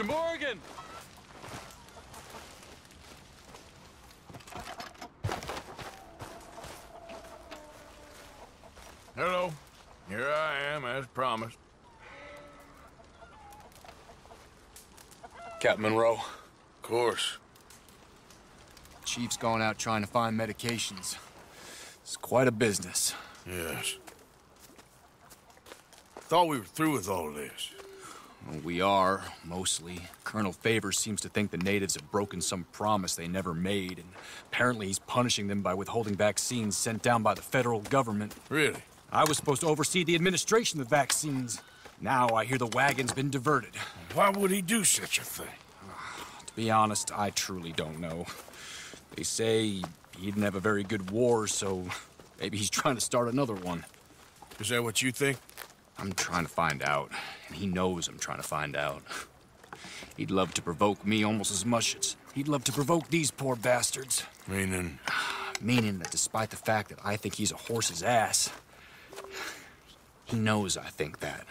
Mr. Morgan! Hello. Here I am, as promised. Captain Monroe. Of course. Chief's gone out trying to find medications. It's quite a business. Yes. Thought we were through with all this. Well, we are, mostly. Colonel Favors seems to think the natives have broken some promise they never made, and apparently he's punishing them by withholding vaccines sent down by the federal government. Really? I was supposed to oversee the administration of the vaccines. Now I hear the wagon's been diverted. Why would he do such a thing? To be honest, I truly don't know. They say he didn't have a very good war, so maybe he's trying to start another one. Is that what you think? I'm trying to find out, and he knows I'm trying to find out. He'd love to provoke me almost as much as he'd love to provoke these poor bastards. Meaning? Meaning that despite the fact that I think he's a horse's ass, he knows I think that.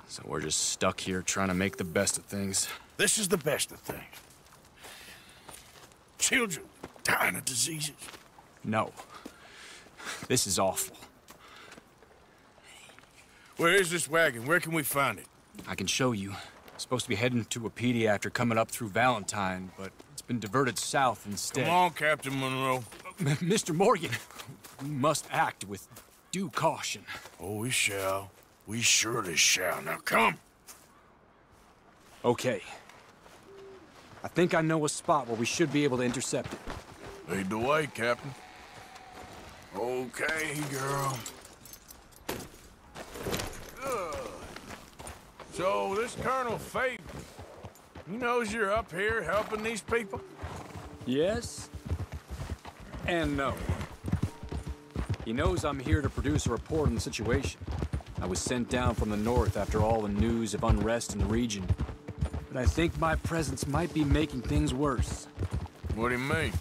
So we're just stuck here trying to make the best of things. This is the best of things. Children dying of diseases. No. This is awful. Where is this wagon? Where can we find it? I can show you. It's supposed to be heading to Wapiti after coming up through Valentine, but it's been diverted south instead. Come on, Captain Monroe. Mr. Morgan, we must act with due caution. Oh, we shall. We surely shall. Now come. Okay. I think I know a spot where we should be able to intercept it. Lead the way, Captain. Okay, girl. Good. So, this Colonel Favors, he knows you're up here helping these people? Yes and no. He knows I'm here to produce a report on the situation. I was sent down from the north after all the news of unrest in the region. But I think my presence might be making things worse. What do you mean?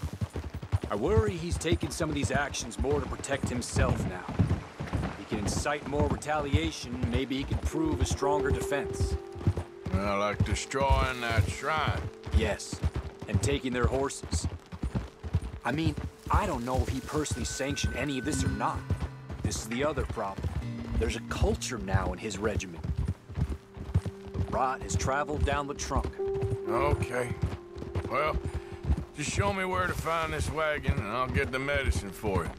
I worry he's taking some of these actions more to protect himself now. If he can incite more retaliation, maybe he can prove a stronger defense. Well, like destroying that shrine. Yes, and taking their horses. I mean, I don't know if he personally sanctioned any of this or not. This is the other problem. There's a culture now in his regiment. The rot has traveled down the trunk. Okay. Well, just show me where to find this wagon, and I'll get the medicine for you.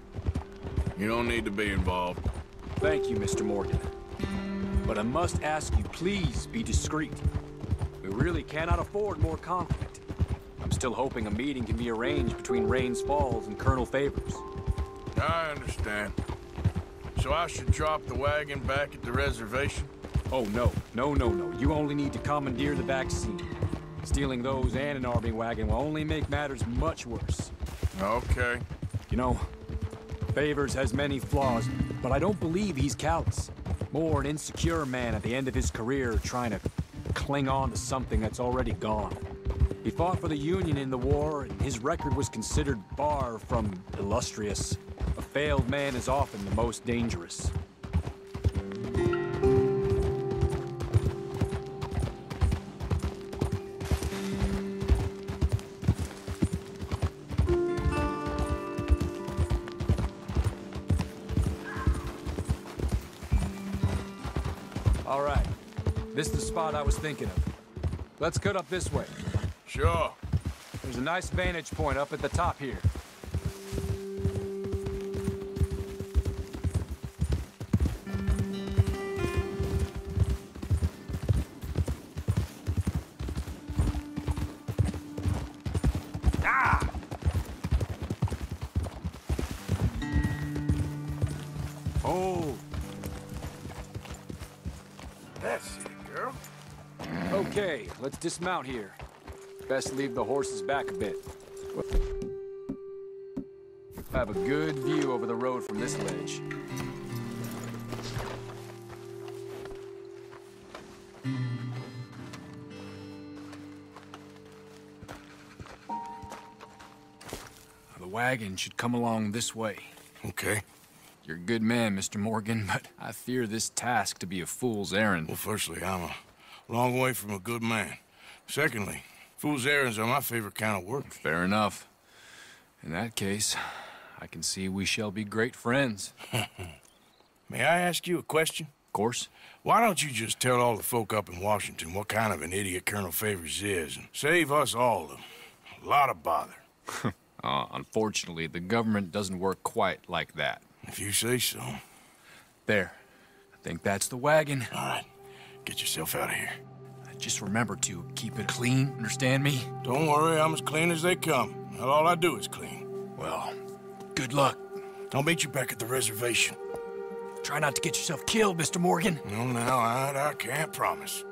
You don't need to be involved. Thank you, Mr. Morgan. But I must ask you, please be discreet. We really cannot afford more conflict. I'm still hoping a meeting can be arranged between Rains Falls and Colonel Favors. I understand. So I should drop the wagon back at the reservation? Oh, no. No. You only need to commandeer the vaccine. Stealing those and an army wagon will only make matters much worse. Okay. You know, Favors has many flaws, but I don't believe he's callous. More an insecure man at the end of his career trying to cling on to something that's already gone. He fought for the Union in the war, and his record was considered far from illustrious. A failed man is often the most dangerous. All right. This is the spot I was thinking of. Let's cut up this way. Sure. There's a nice vantage point up at the top here. Ah! Oh. That's it, girl. Okay, let's dismount here. Best leave the horses back a bit. Have a good view over the road from this ledge. The wagon should come along this way. Okay. You're a good man, Mr. Morgan, but I fear this task to be a fool's errand. Well, firstly, I'm a long way from a good man. Secondly, fool's errands are my favorite kind of work. Fair enough. In that case, I can see we shall be great friends. May I ask you a question? Of course. Why don't you just tell all the folk up in Washington what kind of an idiot Colonel Favors is and save us all a lot of bother? Unfortunately, the government doesn't work quite like that. If you say so. There. I think that's the wagon. All right. Get yourself out of here. Just remember to keep it clean, understand me? Don't worry, I'm as clean as they come. Not all I do is clean. Well, good luck. I'll meet you back at the reservation. Try not to get yourself killed, Mr. Morgan. No, now, I can't promise.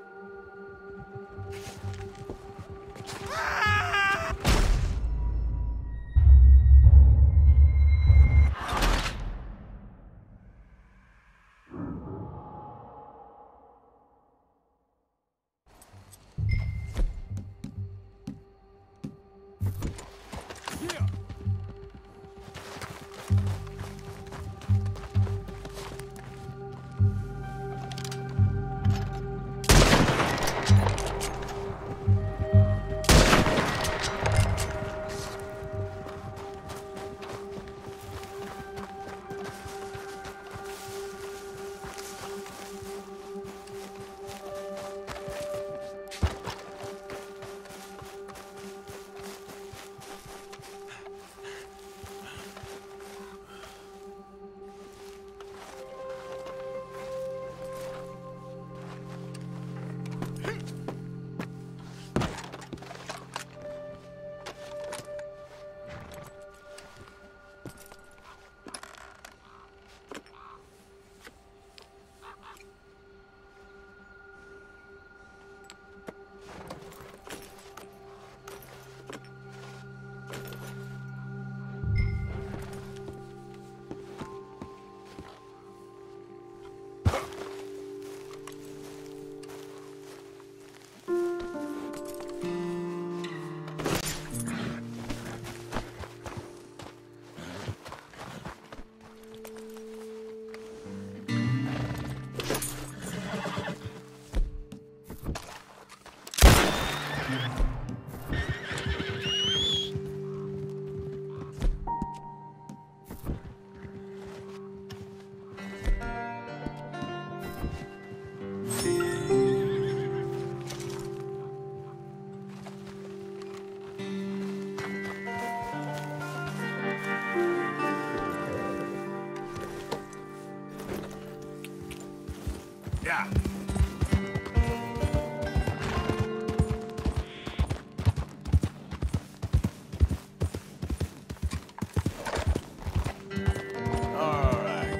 Yeah. All right,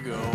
girl.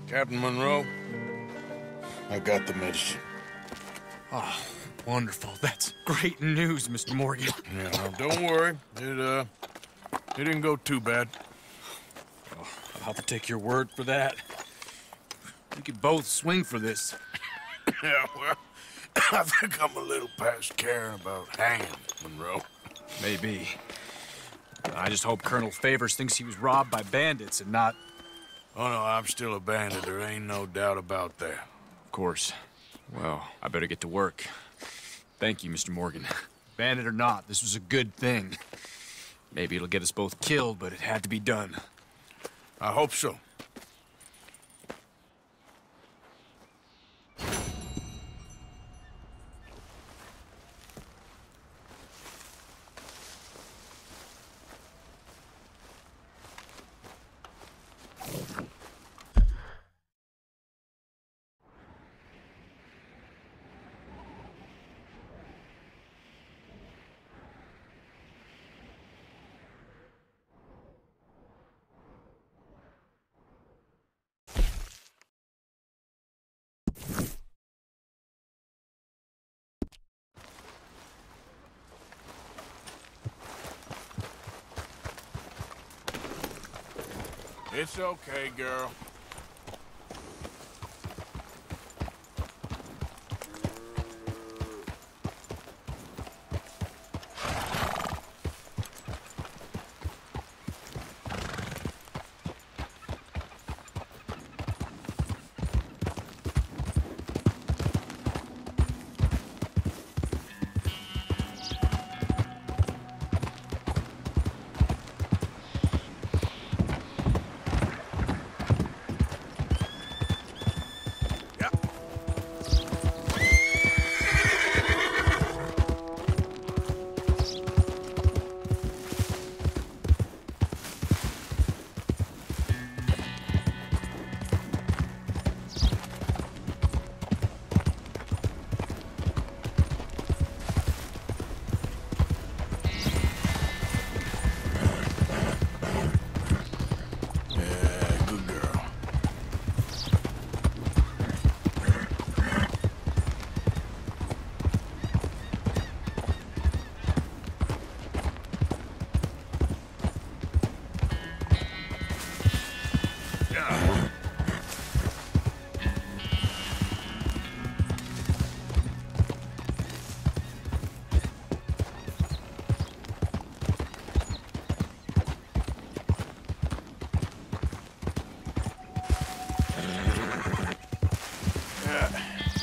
Captain Monroe, I got the medicine. Oh, wonderful. That's great news, Mr. Morgan. Yeah, now, don't worry. It didn't go too bad. Oh, I'll have to take your word for that. We could both swing for this. Yeah, well, I think I'm a little past caring about hanging, Monroe. Maybe. I just hope Colonel Favors thinks he was robbed by bandits and not... Oh, no, I'm still a bandit. There ain't no doubt about that. Of course. Well, I better get to work. Thank you, Mr. Morgan. Bandit or not, this was a good thing. Maybe it'll get us both killed, but it had to be done. I hope so. It's okay, girl.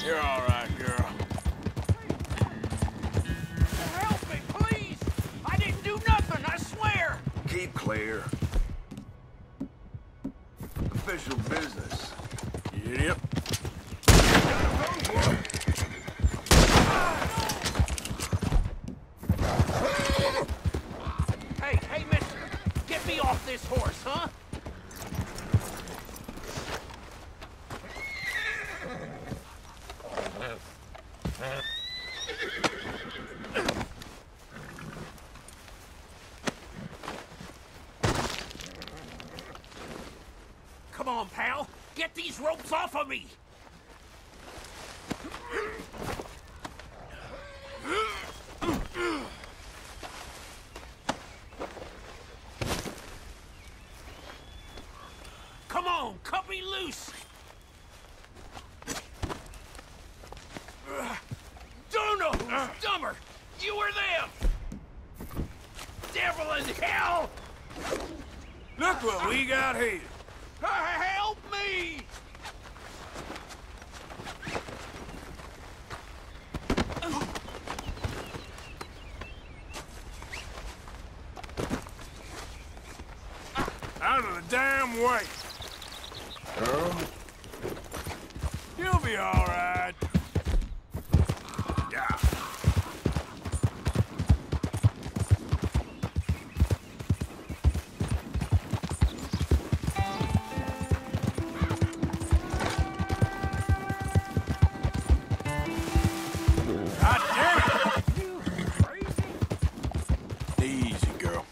You're all right, girl. Help me, please! I didn't do nothing, I swear! Keep clear. Official business. Yep. Hey, mister! Get me off this horse, huh? Come on, pal! Get these ropes off of me! Come on, cut me loose! Don't know who's dumber! You or them! Devil in hell! Look what we got here. Help me! Out of the damn way. Earl? You'll be all right. Yeah. God damn it! You crazy? Easy, girl.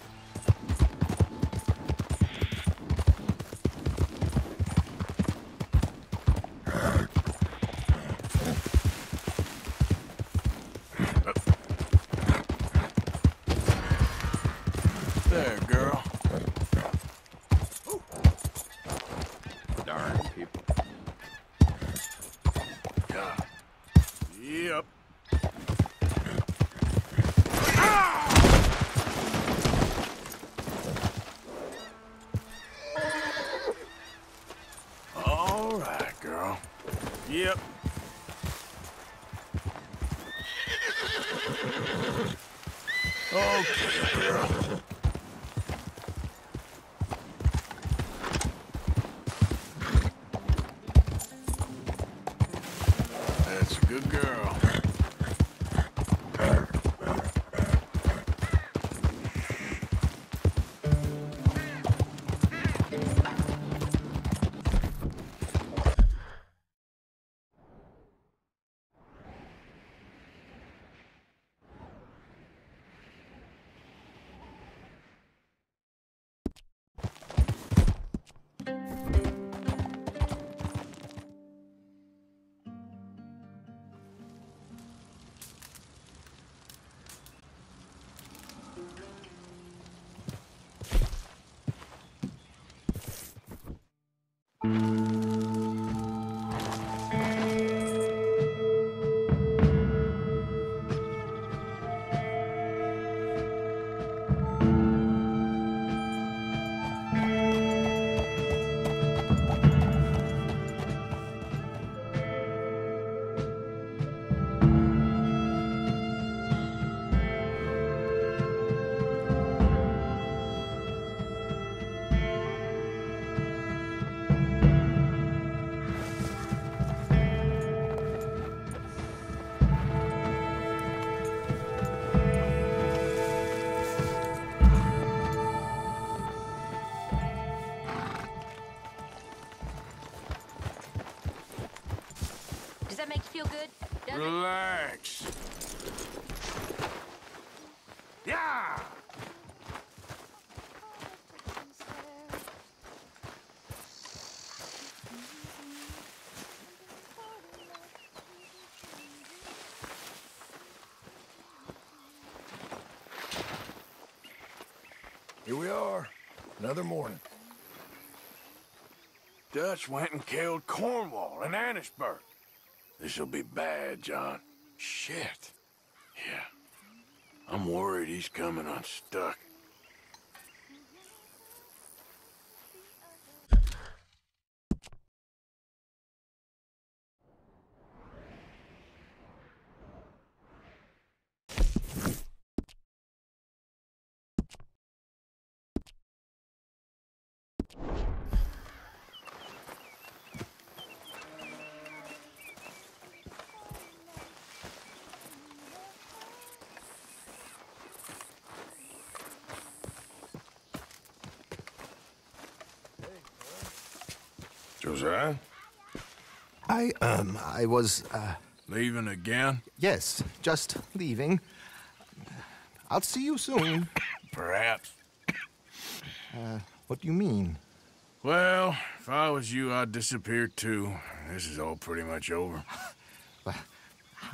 Okay, girl. That's a good girl. Does that make you feel good? Does it? Relax. Yeah! Here we are. Another morning. Dutch went and killed Cornwall and Annisburg. This'll be bad, John. Shit. Yeah. I'm worried he's coming unstuck. Josiah? I was, Leaving again? yes, just leaving. I'll see you soon. Perhaps. What do you mean? Well, if I was you, I'd disappear too. This is all pretty much over.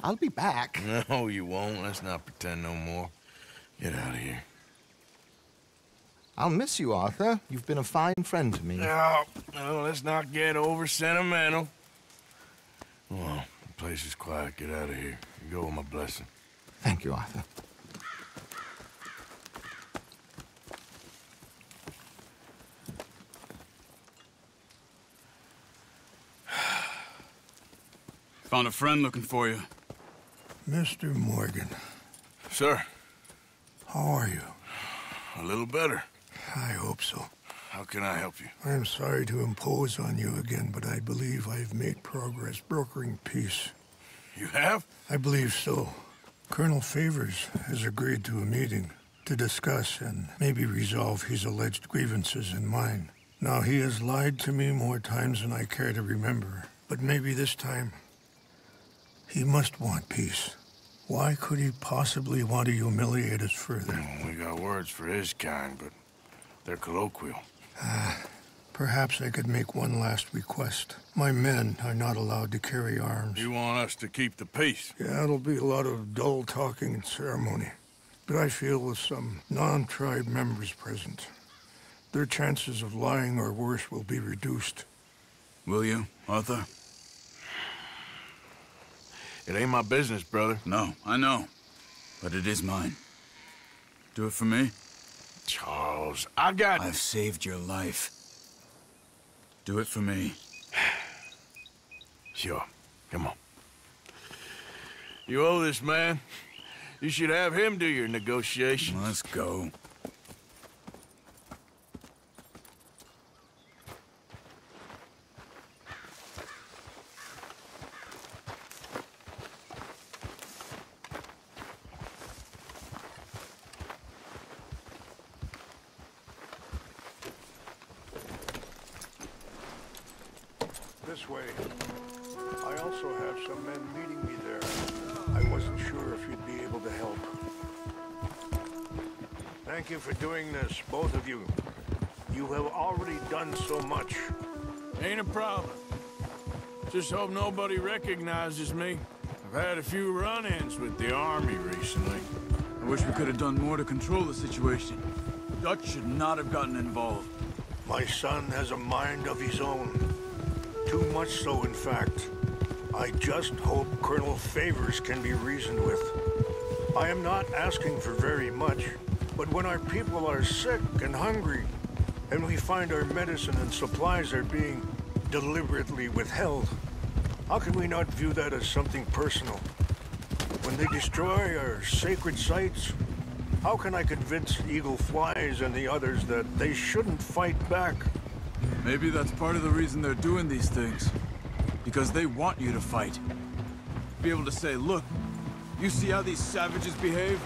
I'll be back. No, you won't. Let's not pretend no more. Get out of here. I'll miss you, Arthur. You've been a fine friend to me. No, let's not get over sentimental. Well, the place is quiet. Get out of here. You go with my blessing. Thank you, Arthur. Found a friend looking for you. Mr. Morgan, Sir, how are you? a little better. I hope so. How can I help you? I am sorry to impose on you again, but I believe I've made progress brokering peace. You have? I believe so. Colonel Favors has agreed to a meeting to discuss and maybe resolve his alleged grievances and mine. Now, he has lied to me more times than I care to remember, but maybe this time he must want peace. Why could he possibly want to humiliate us further? We got words for his kind, but they're colloquial. Perhaps I could make one last request. My men are not allowed to carry arms. You want us to keep the peace? Yeah, it'll be a lot of dull talking and ceremony. But I feel with some non-tribe members present, their chances of lying or worse will be reduced. Will you, Arthur? It ain't my business, brother. No, I know. But it is mine. Do it for me? Charles, I got... I've saved your life. Do it for me. Sure. Come on. You owe this man You should have him do your negotiations. Let's go. This way. I also have some men meeting me there. I wasn't sure if you'd be able to help. Thank you for doing this, both of you. You have already done so much. Ain't a problem. Just hope nobody recognizes me. I've had a few run-ins with the army recently. I wish we could have done more to control the situation. Dutch should not have gotten involved. My son has a mind of his own. Too much so, in fact. I just hope Colonel Favors can be reasoned with. I am not asking for very much, but when our people are sick and hungry, and we find our medicine and supplies are being deliberately withheld, how can we not view that as something personal? When they destroy our sacred sites, how can I convince Eagle Flies and the others that they shouldn't fight back? Maybe that's part of the reason they're doing these things. Because they want you to fight. Be able to say, look, you see how these savages behave?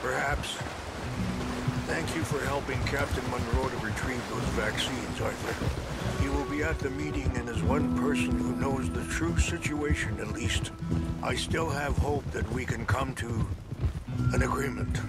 Perhaps. Thank you for helping Captain Monroe to retrieve those vaccines, Arthur. He will be at the meeting and is one person who knows the true situation, at least. I still have hope that we can come to an agreement.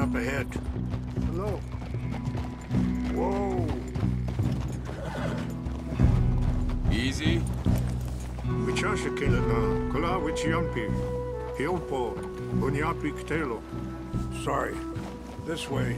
Up ahead. Hello. Whoa. Easy. Wichashakila na kala wichiampi. Hilpo. Bunyapi ktelo. Sorry. This way.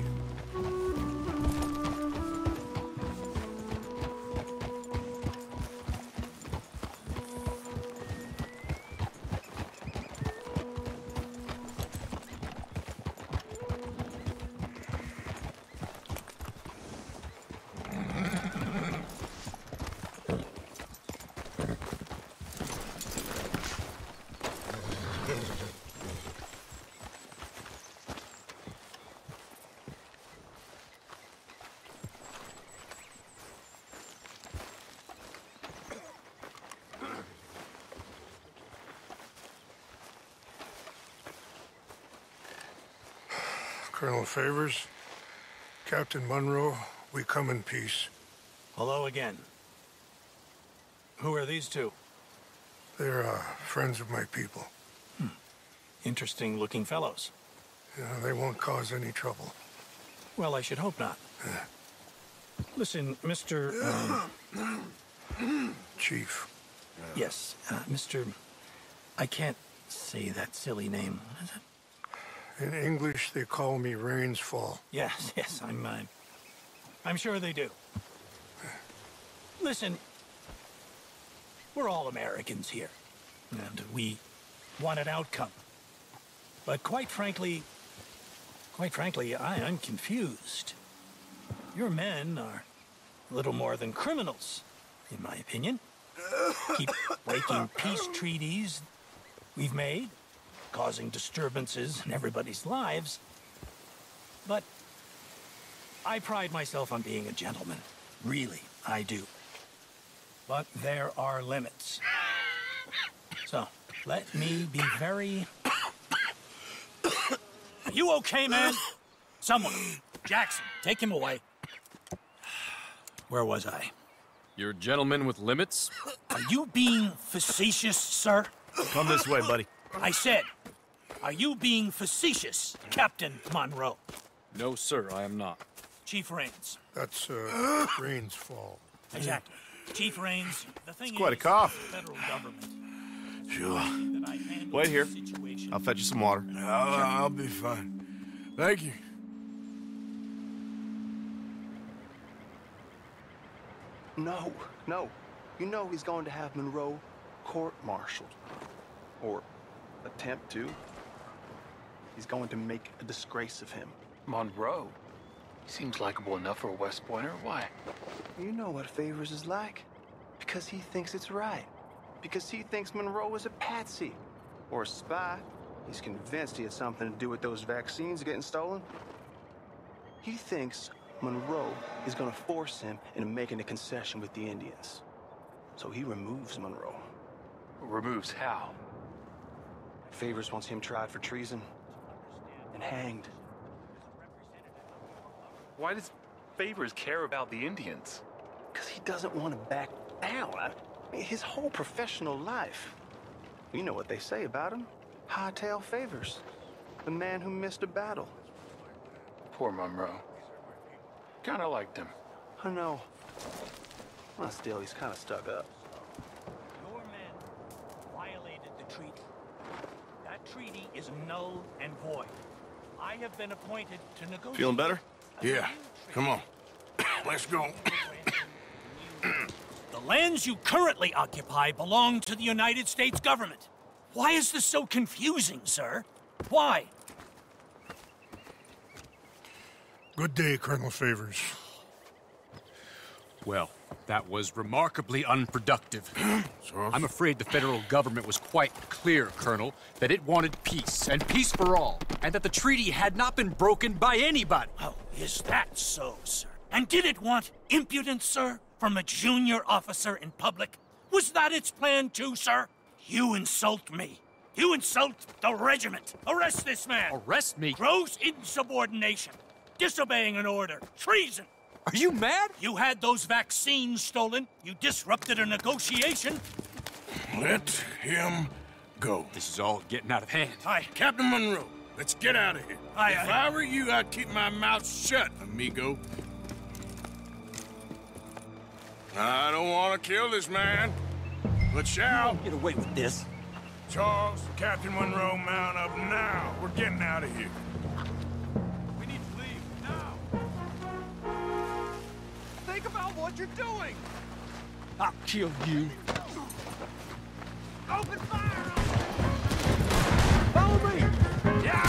Colonel Favors, Captain Monroe, we come in peace. Hello again. Who are these two? They're friends of my people. Interesting looking fellows. Yeah, they won't cause any trouble. Well, I should hope not. Listen, Mr. Chief. Yes, Mr. I can't say that silly name. What is it? In English, they call me Rainsfall. Yes, I'm sure they do. Listen, we're all Americans here, and we want an outcome. But quite frankly, I'm confused. Your men are a little more than criminals, in my opinion. Keep breaking peace treaties we've made, causing disturbances in everybody's lives. But I pride myself on being a gentleman. Really, I do. But there are limits. So, let me be very... Are you okay, man? Someone. Jackson, take him away. Where was I? You're a gentleman with limits? Are you being facetious, sir? Come this way, buddy. I said, are you being facetious, Captain Monroe? No, sir, I am not. Chief Rains. That's, Rain's fault. Exactly. Chief Rains, the thing It's quite a is, cough. the federal government. Sure. that I handle Wait here. this situation. I'll fetch you some water. I'll be fine. Thank you. No, no. You know he's going to have Monroe court-martialed. Or attempt to. He's going to make a disgrace of him. Monroe? He seems likable enough for a West Pointer. Why? You know what Favors is like. Because he thinks it's right. Because he thinks Monroe is a patsy. Or a spy. He's convinced he had something to do with those vaccines getting stolen. He thinks Monroe is gonna force him into making a concession with the Indians. So he removes Monroe. Removes how? Favors wants him tried for treason and hanged. Why does Favors care about the Indians? Because he doesn't want to back down. His whole professional life. You know what they say about him. Hightail Favors. The man who missed a battle. Poor Monroe. Kinda liked him. I know. Well, still, he's kind of stuck up. Your men violated the treaty. That treaty is null and void. I have been appointed to negotiate. Feeling better? Yeah, come on. Let's go. The lands you currently occupy belong to the United States government. Why is this so confusing, sir? Why? Good day, Colonel Favors. Well, that was remarkably unproductive. I'm afraid the federal government was quite clear, Colonel, that it wanted peace, and peace for all, and that the treaty had not been broken by anybody. Oh, is that so, sir? And did it want impudence, sir, from a junior officer in public? Was that its plan too, sir? You insult me. You insult the regiment. Arrest this man. Arrest me? Gross insubordination. Disobeying an order. Treason. Are you mad? You had those vaccines stolen. You disrupted a negotiation. Let him go. This is all getting out of hand. Aye. Captain Monroe, let's get out of here. Aye, If aye. I were you, I'd keep my mouth shut, amigo. I don't want to kill this man, but shall. Get away with this. Charles, Captain Monroe, mount up now. We're getting out of here. We need to leave now. Think about what you're doing. I'll kill you. Open fire! Follow me! Yeah!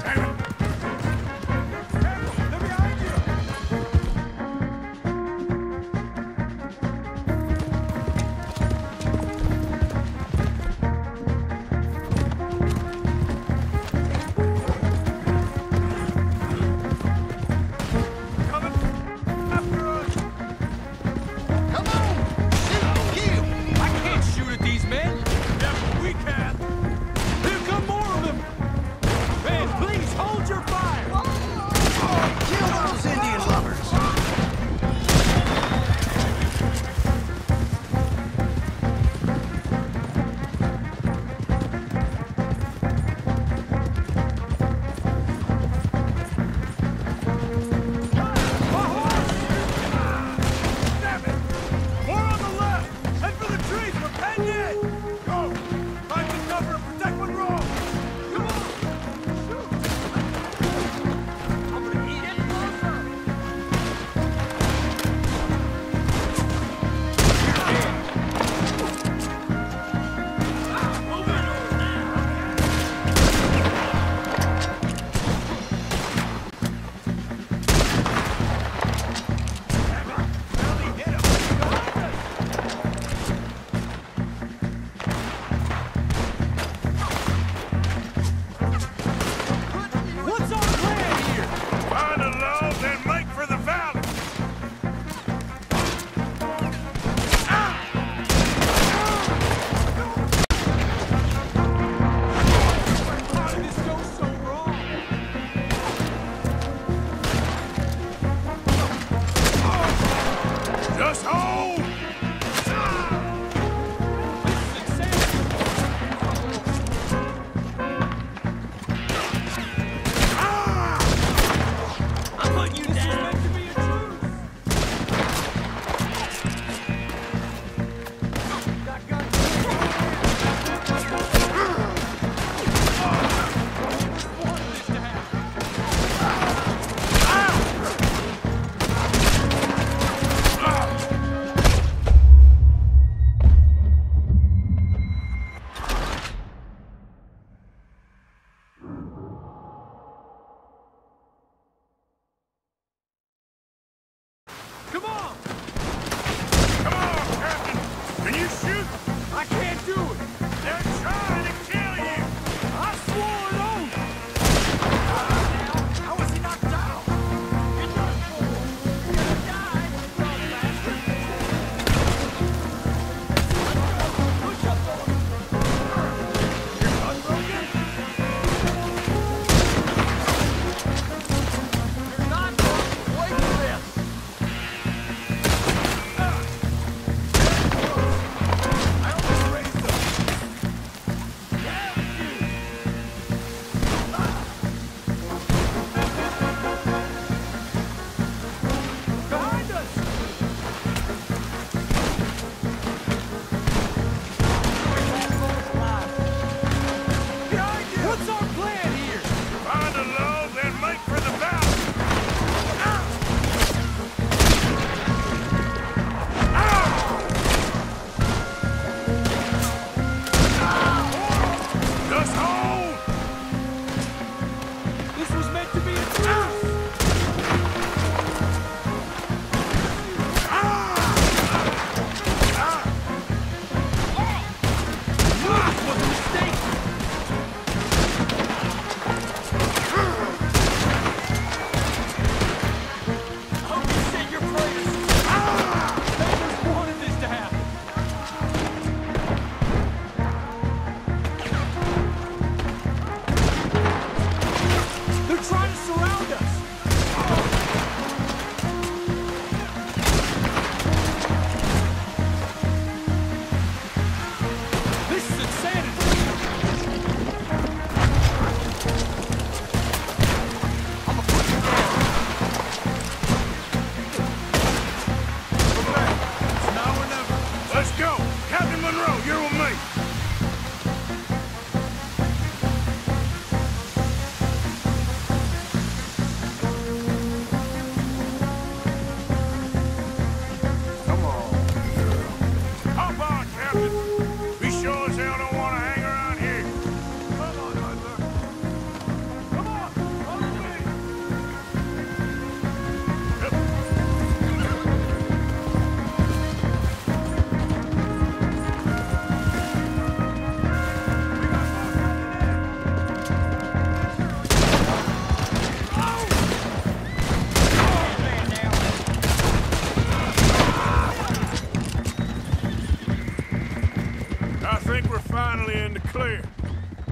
Damn it! They're behind you! Coming after us! Come on! Shoot! Kill! I can't shoot at these men! Yeah, but we can!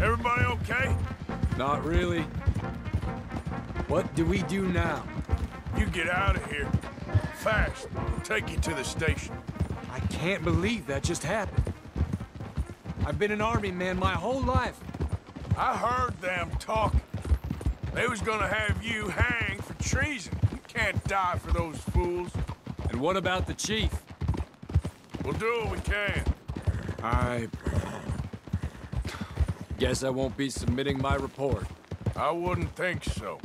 Everybody okay? Not really. What do we do now? You get out of here. Fast. I'll take you to the station. I can't believe that just happened. I've been an army man my whole life. I heard them talking. They was gonna have you hanged for treason. You can't die for those fools. And what about the chief? We'll do what we can. I guess I won't be submitting my report. I wouldn't think so.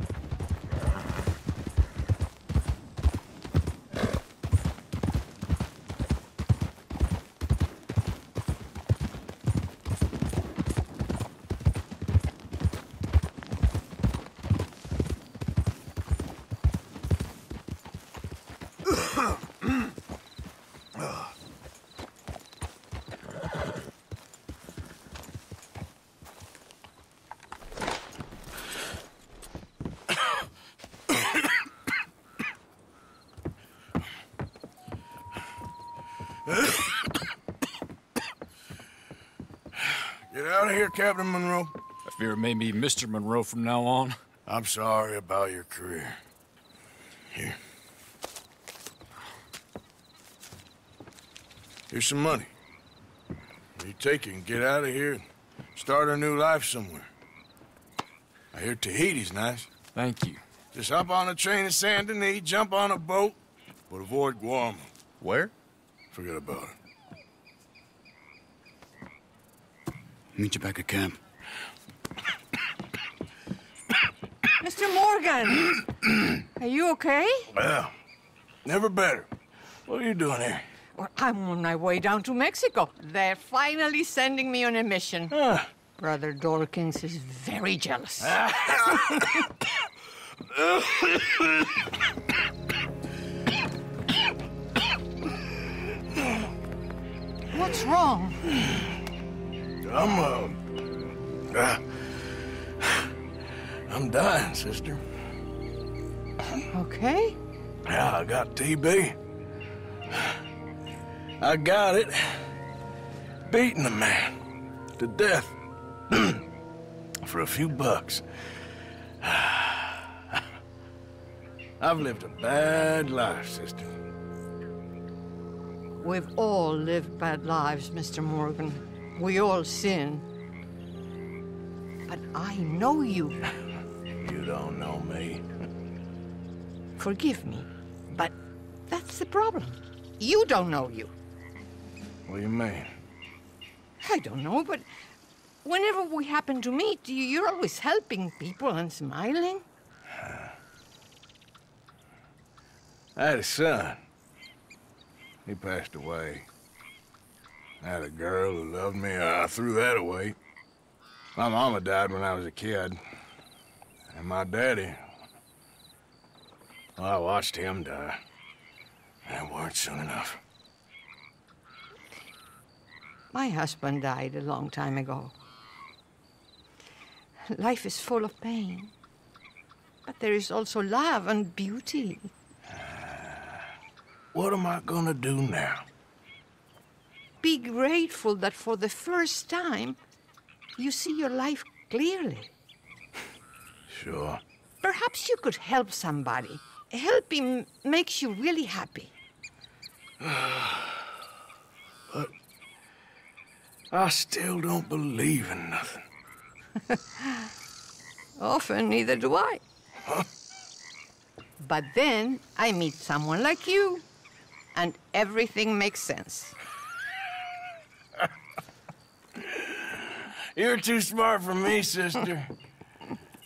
Get out of here, Captain Monroe. I fear it may be Mr. Monroe from now on. I'm sorry about your career. Here. Here's some money. You take it and get out of here and start a new life somewhere. I hear Tahiti's nice. Thank you. Just hop on a train to Saint Denis, jump on a boat, but avoid Guam. Where? Forget about it. Meet you back at camp. Mr. Morgan! Are you okay? Well, never better. What are you doing here? Well, I'm on my way down to Mexico. They're finally sending me on a mission. Brother Dorkins is very jealous. What's wrong? I'm dying, sister. Okay. Yeah, I got TB. I got it. Beating a man to death for a few bucks. I've lived a bad life, sister. We've all lived bad lives, Mr. Morgan. We all sin. But I know you. You don't know me. Forgive me, but that's the problem. You don't know you. What do you mean? I don't know, but whenever we happen to meet, you're always helping people and smiling. I had a son. He passed away. I had a girl who loved me. I threw that away. My mama died when I was a kid. And my daddy, well, I watched him die. And it weren't soon enough. My husband died a long time ago. Life is full of pain. But there is also love and beauty. What am I gonna do now? Be grateful that for the first time, you see your life clearly. Sure. Perhaps you could help somebody. Helping makes you really happy. But I still don't believe in nothing. Often, neither do I. Huh? But then I meet someone like you, and everything makes sense. You're too smart for me, sister.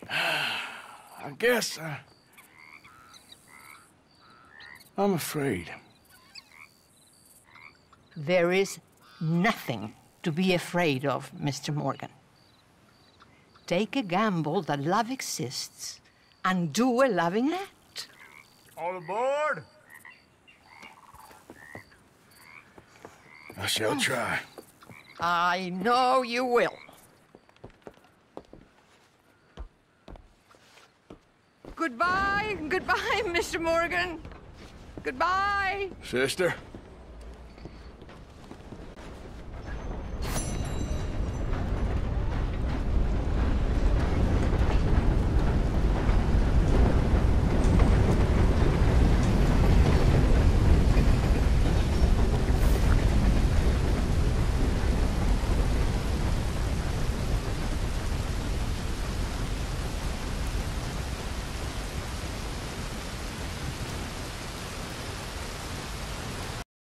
I guess I'm afraid. There is nothing to be afraid of, Mr. Morgan. Take a gamble that love exists and do a loving act. All aboard! I shall try. I know you will. Goodbye, goodbye, Mr. Morgan. Goodbye. Sister?